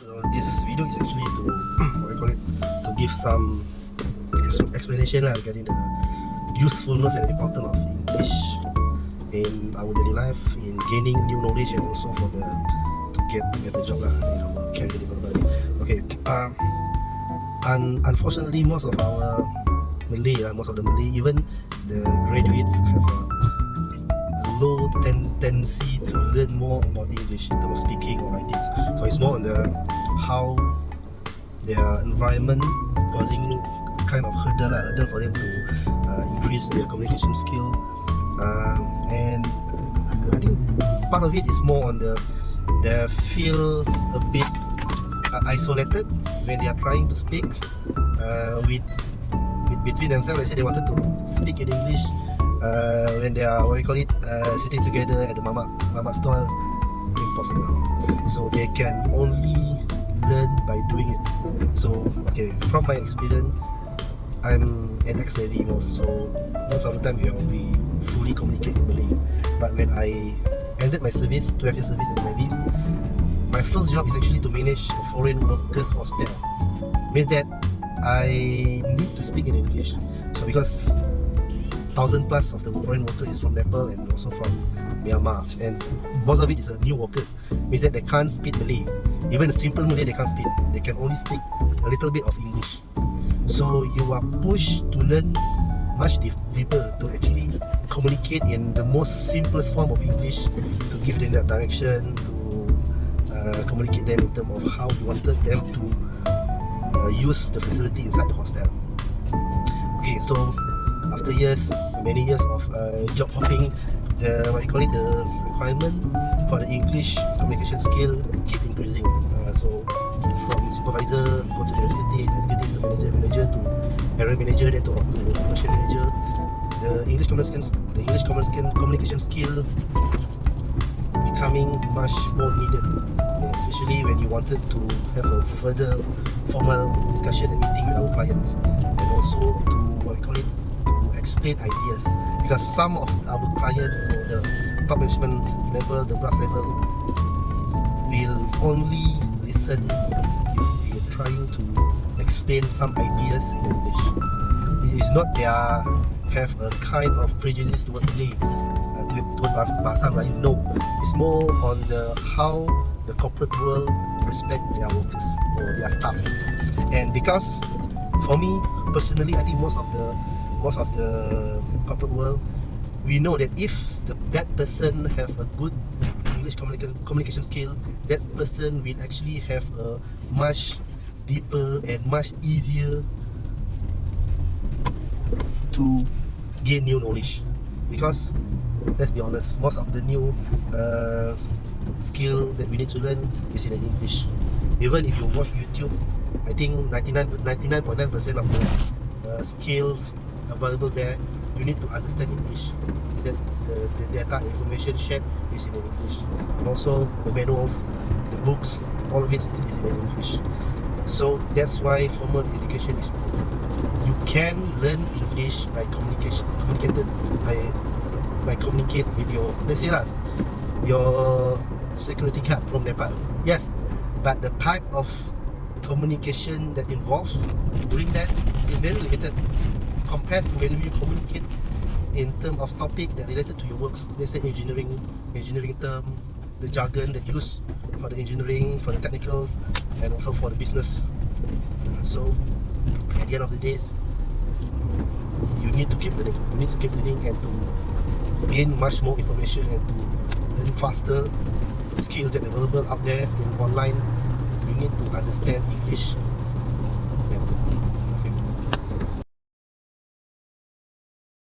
So this video is actually to what I call it, to give some explanation regarding the usefulness and importance of English in our daily life, in gaining new knowledge, and also for the to get a better job in our career development. Okay, unfortunately, most of our Malay, most of the Malay, even the graduates have a low tendency to learn more about English in terms of speaking or writing. So it's more on the how their environment causing kind of hurdle for them to increase their communication skill, and I think part of it is more on they feel a bit isolated when they are trying to speak with between themselves. Let's say they wanted to speak in English when they are sitting together at the mama stall, impossible. So they can only learn by doing it. So okay, from my experience, I'm an ex-Navy most, so most of the time we fully communicate in Malay. But when I ended my service, 12 years service in the Navy, my first job is actually to manage a foreign workers hostel. Means that I need to speak in English. So because 1,000 plus of the foreign workers is from Nepal and also from Myanmar, and most of it is new workers. Means that they can't speak Malay. Even the simple Malay they can't speak. They can only speak a little bit of English. So you are pushed to learn much deeper to actually communicate in the most simplest form of English, to give them that direction, to communicate them in terms of how you wanted them to use the facility inside the hostel. Okay, so after many years of job hopping, the requirement for the English communication skill keep increasing. So from supervisor go to the executive to manager to area manager, then to operation manager. The English communication skill becoming much more needed, especially when you wanted to have a further formal discussion and meeting with our clients, and also to explain ideas, because some of our clients, the top management level, the brass level, will only listen if we are trying to explain some ideas in English. It is not they have a kind of prejudice toward Malay, toward Bahasa Melayu. No, it's more on how the corporate world respect their workers or their staff. And because for me personally, I think most of the corporate world, we know that if that person have a good English communication skill, that person will actually have a much deeper and much easier to gain new knowledge. Because let's be honest, most of the new skill that we need to learn is in English. Even if you watch YouTube, I think 99.9% of the skills available there, you need to understand English. Is that the data information shared is in English, and also the manuals, the books, all of it is in English. So that's why formal education is important. You can learn English by communicate with your, let's say your security guard from Nepal. Yes, but the type of communication that involves doing that is very limited compared to when you communicate in terms of topic that related to your works. Let's say engineering term, the jargon that used for the engineering, for the technicals, and also for the business. So at the end of the days, you need to keep learning. You need to keep learning and to gain much more information and to learn faster skills that are available out there in online. You need to understand English